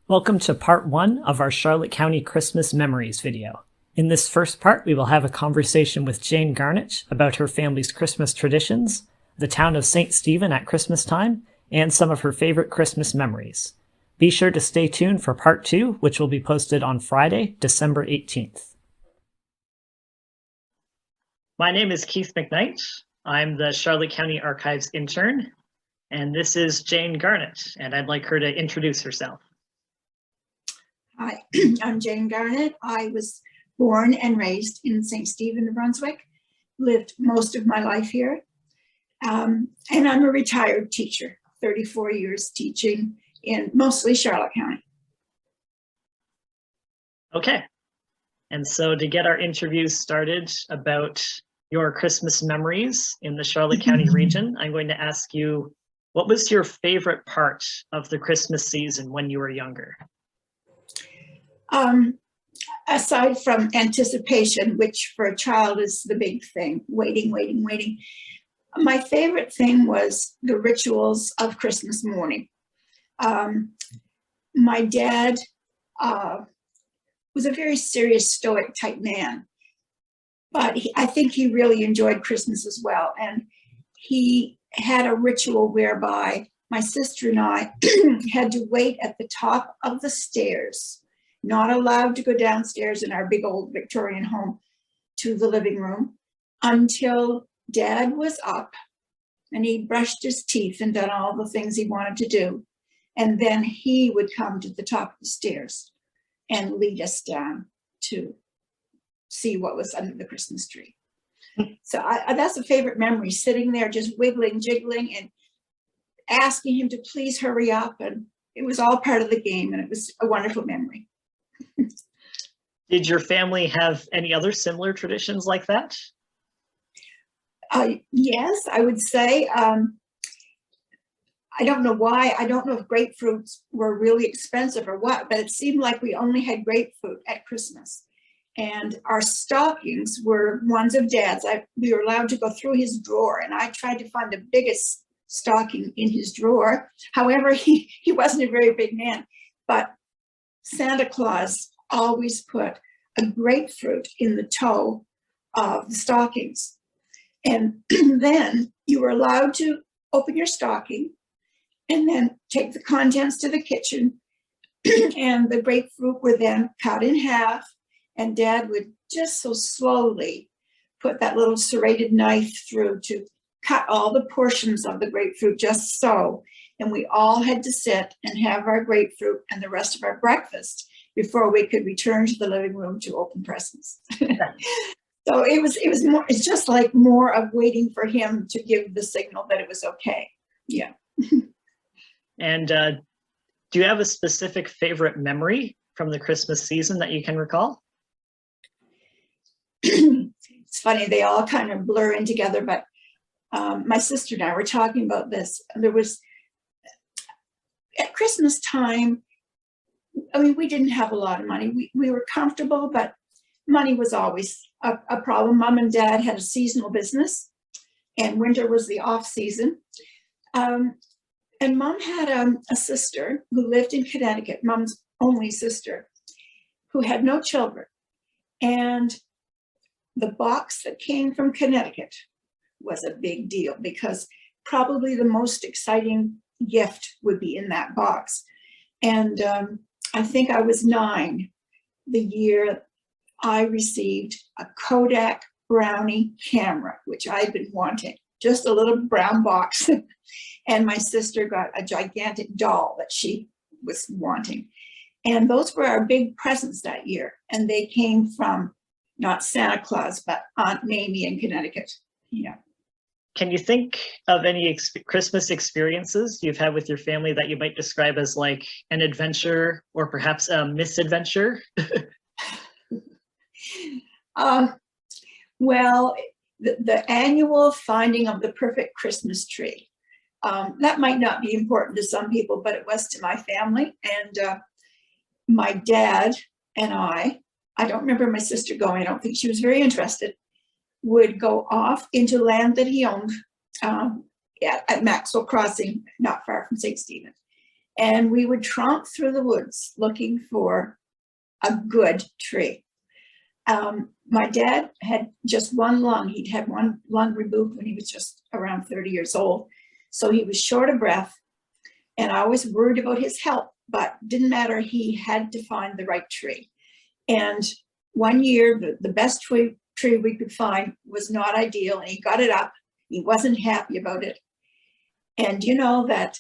Welcome to part 1 of our Charlotte County Christmas Memories video. In this first part, we will have a conversation with Jane Garnett about her family's Christmas traditions, the town of St. Stephen at Christmas time, and some of her favorite Christmas memories. Be sure to stay tuned for part 2, which will be posted on Friday, December 18th. My name is Keith McKnight. I'm the Charlotte County Archives intern, and this is Jane Garnett, and I'd like her to introduce herself. Hi, I'm Jane Garnett. I was born and raised in St. Stephen, Brunswick, lived most of my life here, and I'm a retired teacher, 34 years teaching in mostly Charlotte County. Okay, and so to get our interview started about your Christmas memories in the Charlotte County region, I'm going to ask you, what was your favorite part of the Christmas season when you were younger? Aside from anticipation, which for a child is the big thing, waiting, my favorite thing was the rituals of Christmas morning. My dad was a very serious, stoic type man, but I think he really enjoyed Christmas as well. And he had a ritual whereby my sister and I had to wait at the top of the stairs, not allowed to go downstairs in our big old Victorian home to the living room until Dad was up and he brushed his teeth and done all the things he wanted to do. And then he would come to the top of the stairs and lead us down to see what was under the Christmas tree. So that's a favorite memory, sitting there just wiggling, jiggling, and asking him to please hurry up. And it was all part of the game, and it was a wonderful memory. Did your family have any other similar traditions like that? Yes, I would say. I don't know why. I don't know if grapefruits were really expensive or what, but it seemed like we only had grapefruit at Christmas. And our stockings were ones of Dad's. We were allowed to go through his drawer, and I tried to find the biggest stocking in his drawer. However, he wasn't a very big man, but Santa Claus always put a grapefruit in the toe of the stockings. And then you were allowed to open your stocking and then take the contents to the kitchen, and the grapefruit were then cut in half, and Dad would just so slowly put that little serrated knife through to cut all the portions of the grapefruit just so. And we all had to sit and have our grapefruit and the rest of our breakfast before we could return to the living room to open presents. So it's just like more of waiting for him to give the signal that it was okay. Yeah. And do you have a specific favorite memory from the Christmas season that you can recall? It's funny, they all kind of blur in together, but my sister and I were talking about this. There was, at Christmas time, I mean, we didn't have a lot of money. We were comfortable, but money was always a problem. Mom and Dad had a seasonal business, and winter was the off season. And Mom had a sister who lived in Connecticut, Mom's only sister, who had no children. And the box that came from Connecticut was a big deal, because probably the most exciting gift would be in that box. And I think I was 9 the year I received a Kodak Brownie camera, which I'd been wanting, just a little brown box. And my sister got a gigantic doll that she was wanting. And those were our big presents that year. And they came from not Santa Claus, but Aunt Mamie in Connecticut. Yeah. Can you think of any Christmas experiences you've had with your family that you might describe as like an adventure or perhaps a misadventure? Well, the annual finding of the perfect Christmas tree. That might not be important to some people, but it was to my family. And my dad and I don't remember my sister going, I don't think she was very interested, would go off into land that he owned at Maxwell Crossing, not far from St. Stephen. And we would tromp through the woods looking for a good tree. My dad had just one lung. He'd had one lung removed when he was just around 30 years old. So he was short of breath, and I was worried about his health, but didn't matter. He had to find the right tree. And one year, the best tree we could find was not ideal, and he got it up. He wasn't happy about it. And you know that,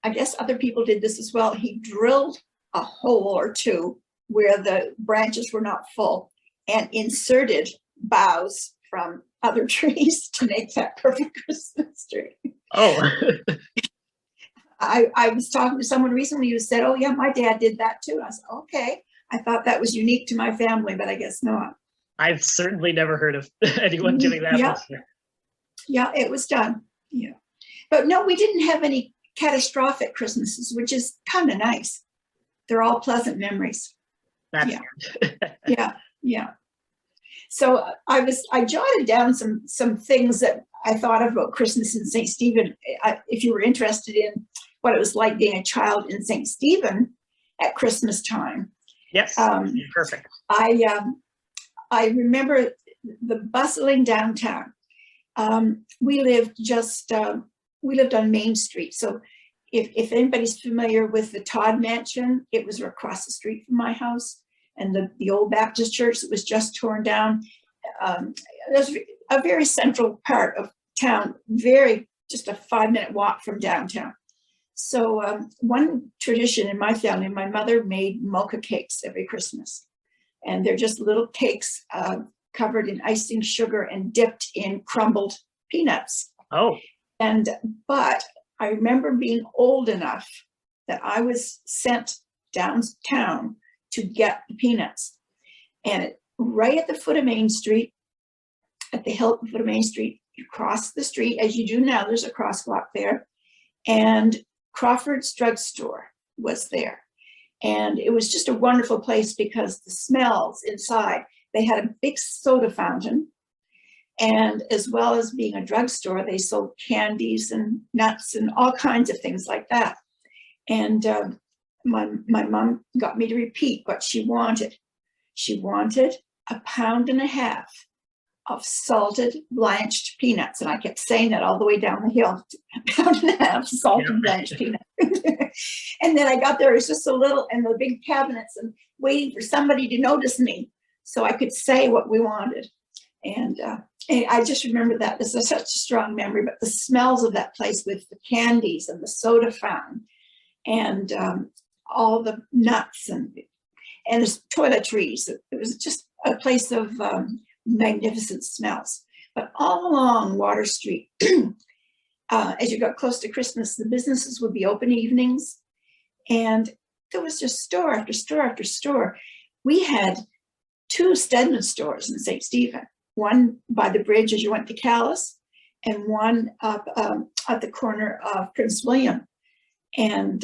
I guess other people did this as well. He drilled a hole or two where the branches were not full and inserted boughs from other trees to make that perfect Christmas tree. Oh, I was talking to someone recently who said, oh yeah, my dad did that too. I said, okay. I thought that was unique to my family, but I guess not. I've certainly never heard of anyone doing that before. Yeah, it was done. Yeah. But no, we didn't have any catastrophic Christmases, which is kind of nice. They're all pleasant memories. That's Yeah. So I jotted down some things that I thought about Christmas in St. Stephen. If you were interested in what it was like being a child in St. Stephen at Christmas time. Yes, perfect. I remember the bustling downtown. We lived on Main Street. So if anybody's familiar with the Todd Mansion, it was across the street from my house. And the old Baptist church that was just torn down. That's a very central part of town, just a 5-minute walk from downtown. So one tradition in my family, my mother made mocha cakes every Christmas. And they're just little cakes covered in icing sugar and dipped in crumbled peanuts. Oh. But I remember being old enough that I was sent downtown to get the peanuts. And right at the foot of Main Street, at the hill foot of Main Street, you cross the street, as you do now, there's a crosswalk there. And Crawford's drugstore was there. And it was just a wonderful place because the smells inside, they had a big soda fountain. And as well as being a drugstore, they sold candies and nuts and all kinds of things like that. And my mom got me to repeat what she wanted. She wanted 1.5 pounds of salted blanched peanuts. And I kept saying that all the way down the hill, 1.5 pounds salted blanched peanuts. And then I got there, it was just a little, and the big cabinets, and waiting for somebody to notice me so I could say what we wanted. And I just remember that as such a strong memory, but the smells of that place with the candies and the soda fountain and all the nuts and the toiletries. It was just a place of magnificent smells. But all along Water Street, as you got close to Christmas, the businesses would be open evenings, and there was just store after store after store. We had 2 Stedman stores in St. Stephen, one by the bridge as you went to Calais, and one up at the corner of Prince William and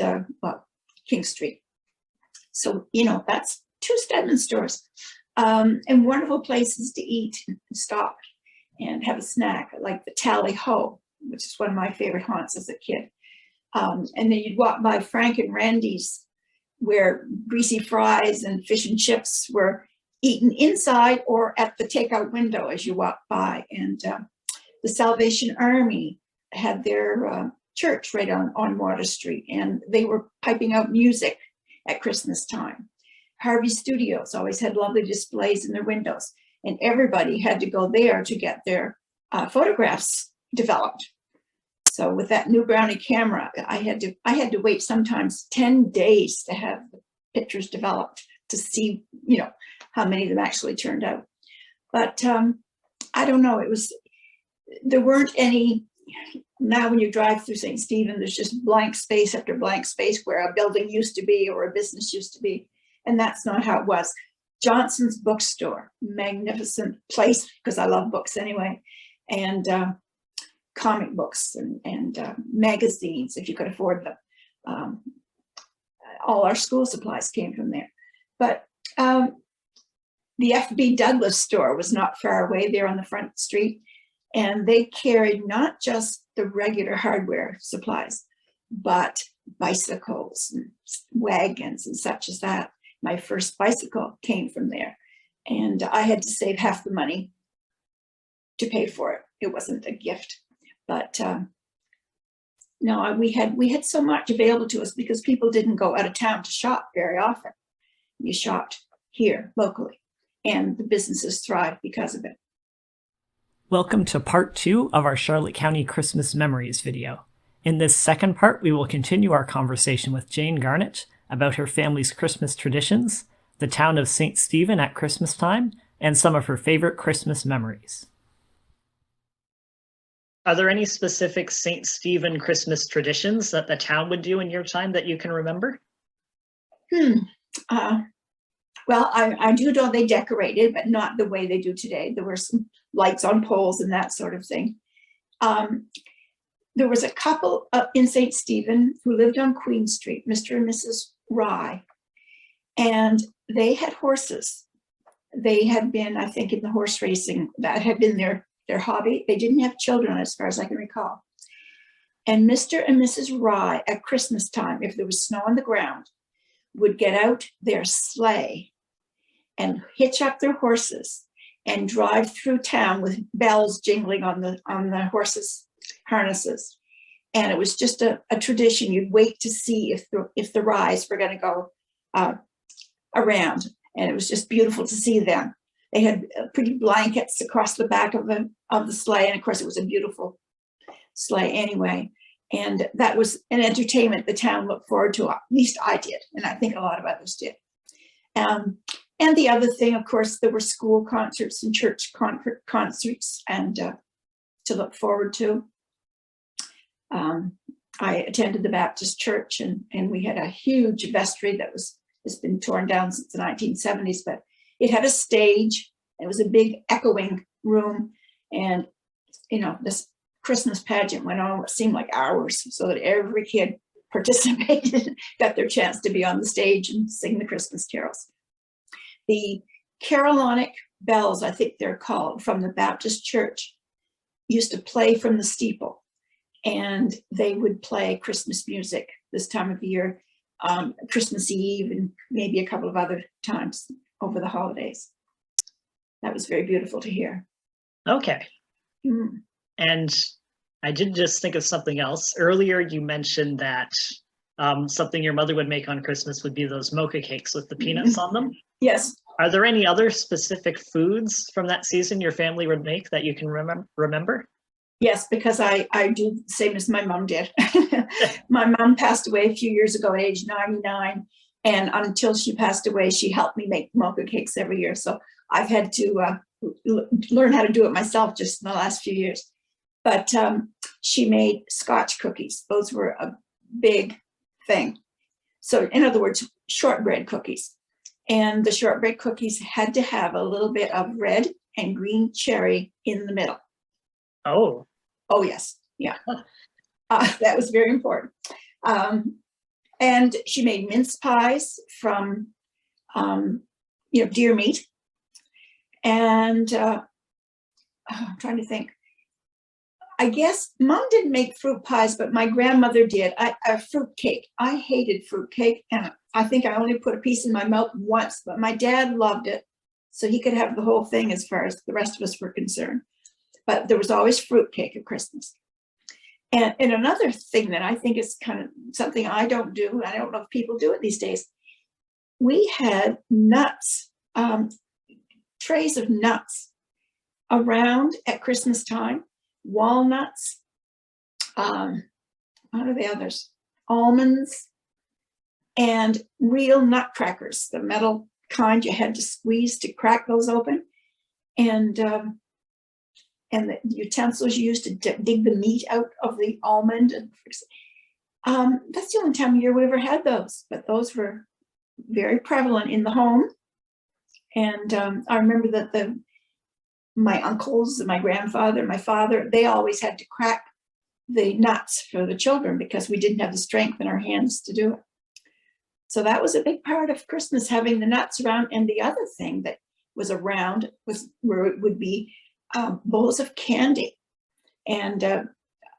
King Street. So, that's 2 Stedman stores, and wonderful places to eat and stop and have a snack, like the Tally Ho, which is one of my favorite haunts as a kid. And then you'd walk by Frank and Randy's, where greasy fries and fish and chips were eaten inside or at the takeout window as you walk by. And the Salvation Army had their church right on Water Street, and they were piping out music at Christmas time. Harvey Studios always had lovely displays in their windows, and everybody had to go there to get their photographs developed. So with that new Brownie camera, I had to wait sometimes 10 days to have the pictures developed to see, how many of them actually turned out. But I don't know, there weren't any. Now when you drive through St. Stephen, there's just blank space after blank space where a building used to be or a business used to be. And that's not how it was. Johnson's bookstore, magnificent place, because I love books anyway, and comic books and magazines, if you could afford them. All our school supplies came from there. But the F.B. Douglas store was not far away there on the front street. And they carried not just the regular hardware supplies, but bicycles and wagons and such as that. My first bicycle came from there, and I had to save half the money to pay for it. It wasn't a gift, but no, we had so much available to us because people didn't go out of town to shop very often. You shopped here locally, and the businesses thrived because of it. Welcome to part 2 of our Charlotte County Christmas Memories video. In this second part, we will continue our conversation with Jane Garnett about her family's Christmas traditions, the town of St. Stephen at Christmas time, and some of her favorite Christmas memories. Are there any specific St. Stephen Christmas traditions that the town would do in your time that you can remember? Well, I do know they decorated, but not the way they do today. There were some lights on poles and that sort of thing. There was a couple in St. Stephen who lived on Queen Street, Mr. and Mrs. Rye, and they had horses. They had been, I think, in the horse racing. That had been their hobby. They didn't have children, as far as I can recall. And Mr. and Mrs. Rye, at Christmas time, if there was snow on the ground, would get out their sleigh and hitch up their horses and drive through town with bells jingling on the horses' harnesses. And it was just a tradition. You'd wait to see if the Ryes were going to go around, and it was just beautiful to see them. They had pretty blankets across the back of the sleigh, and of course it was a beautiful sleigh anyway. And that was an entertainment the town looked forward to. At least I did, and I think a lot of others did. And the other thing, of course, there were school concerts and church concerts and to look forward to. I attended the Baptist church, and we had a huge vestry that has been torn down since the 1970s, but it had a stage. It was a big echoing room, and this Christmas pageant went on what seemed like hours, so that every kid participated, got their chance to be on the stage and sing the Christmas carols. The Carolinic bells, I think they're called, from the Baptist church, used to play from the steeple, and they would play Christmas music this time of year, Christmas Eve, and maybe a couple of other times over the holidays. That was very beautiful to hear. Okay. And I did just think of something else. Earlier, you mentioned that something your mother would make on Christmas would be those mocha cakes with the peanuts on them. Yes. Are there any other specific foods from that season your family would make that you can remember? Yes, because I do the same as my mom did. My mom passed away a few years ago at age 99. And until she passed away, she helped me make mocha cakes every year. So I've had to learn how to do it myself just in the last few years. But she made Scotch cookies. Those were a big thing. So in other words, shortbread cookies. And the shortbread cookies had to have a little bit of red and green cherry in the middle. Oh. Oh, yes. Yeah. That was very important. And she made mince pies from, deer meat. And I'm trying to think. I guess Mom didn't make fruit pies, but my grandmother did. A fruit cake. I hated fruit cake, and I think I only put a piece in my mouth once, but my dad loved it, so he could have the whole thing as far as the rest of us were concerned. But there was always fruit cake at Christmas. And another thing that I think is kind of something I don't do, I don't know if people do it these days, we had nuts, trays of nuts around at Christmas time, walnuts, what are the others? Almonds, and real nutcrackers, the metal kind you had to squeeze to crack those open. And the utensils used to dig the meat out of the almond. And that's the only time of year we ever had those, but those were very prevalent in the home. And I remember that my uncles, my grandfather, my father, they always had to crack the nuts for the children because we didn't have the strength in our hands to do it. So that was a big part of Christmas, having the nuts around. And the other thing that was around was where it would be bowls of candy. And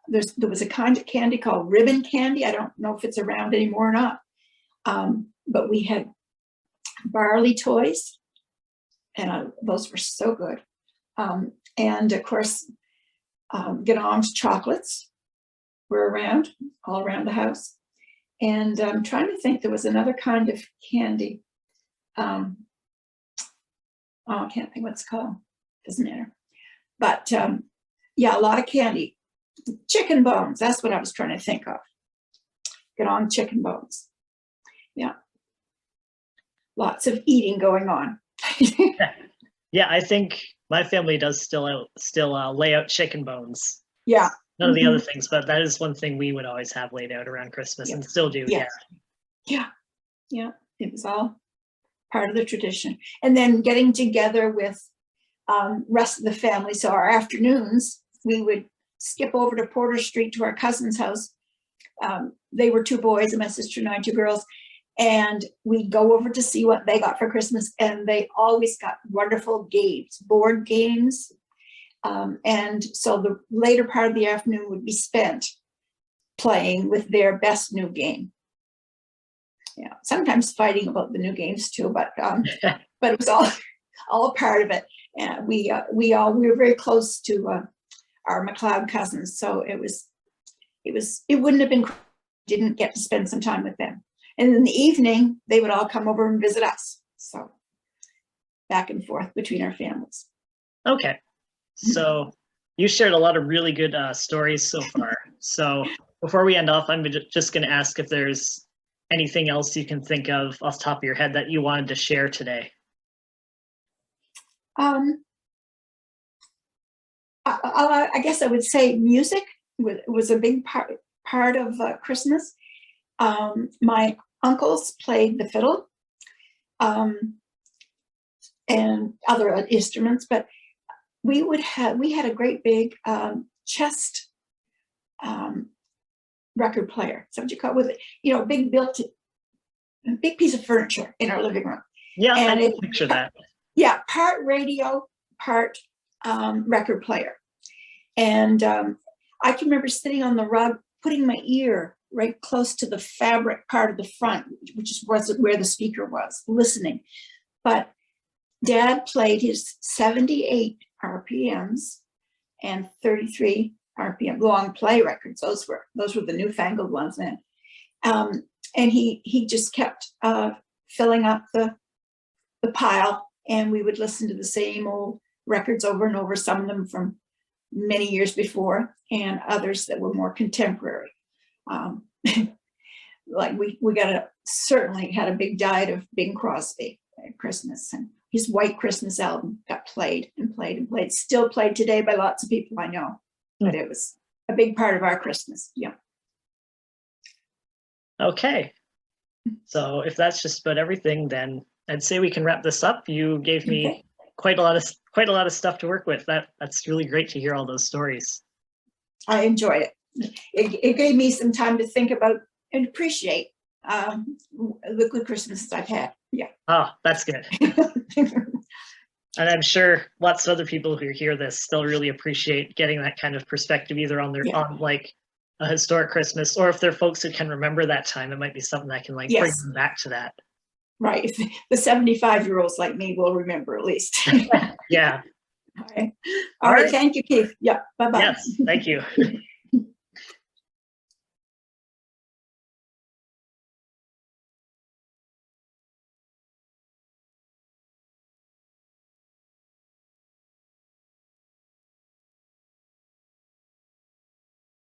there was a kind of candy called ribbon candy. I don't know if it's around anymore or not. But we had barley toys, and those were so good. And of course, Gnome's chocolates were around, all around the house. And I'm trying to think, there was another kind of candy. I can't think what it's called. Doesn't matter. But yeah, a lot of candy. Chicken bones, that's what I was trying to think of. Gnome chicken bones. Yeah. Lots of eating going on. Yeah, I think my family does still lay out chicken bones. Yeah. None of the other things, but that is one thing we would always have laid out around Christmas and still do. Yes. Yeah. It was all part of the tradition. And then getting together with rest of the family. So our afternoons, we would skip over to Porter Street to our cousin's house. They were 2 boys, and my sister and I 2 girls. And we'd go over to see what they got for Christmas. And they always got wonderful games, board games. And so the later part of the afternoon would be spent playing with their best new game. Yeah, sometimes fighting about the new games too, but it was all part of it. And we were very close to our McLeod cousins, so it wouldn't have been, didn't get to spend some time with them. And in the evening, they would all come over and visit us. So back and forth between our families. Okay. So you shared a lot of really good stories so far. So before we end off, I'm just going to ask if there's anything else you can think of off the top of your head that you wanted to share today. I guess I would say music was a big part of Christmas. My uncles played the fiddle and other instruments, but we had a great big chest record player. Is that what you call it? With it, big piece of furniture in our living room. Yeah, and I can picture that. Yeah, part radio, part record player. And I can remember sitting on the rug, putting my ear right close to the fabric part of the front, which was where the speaker was, listening. But Dad played his 78 RPMs and 33 RPM long play records. Those were the newfangled ones then. And he just kept filling up the pile, and we would listen to the same old records over and over, some of them from many years before and others that were more contemporary. Like we certainly had a big diet of Bing Crosby at Christmas, and his White Christmas album got played and played and played, still played today by lots of people I know, but it was a big part of our Christmas. Yeah. Okay. So if that's just about everything, then I'd say we can wrap this up. You gave me quite a lot of stuff to work with. That's really great to hear all those stories. I enjoyed it. It gave me some time to think about and appreciate the good Christmases I've had. Yeah. Oh, that's good. And I'm sure lots of other people who hear this still really appreciate getting that kind of perspective, either on on like a historic Christmas, or if they're folks who can remember that time, it might be something that can bring them back to that. Right. The 75-year-olds like me will remember at least. Yeah. All right. Thank you, Keith. Yeah. Bye-bye. Yes. Thank you.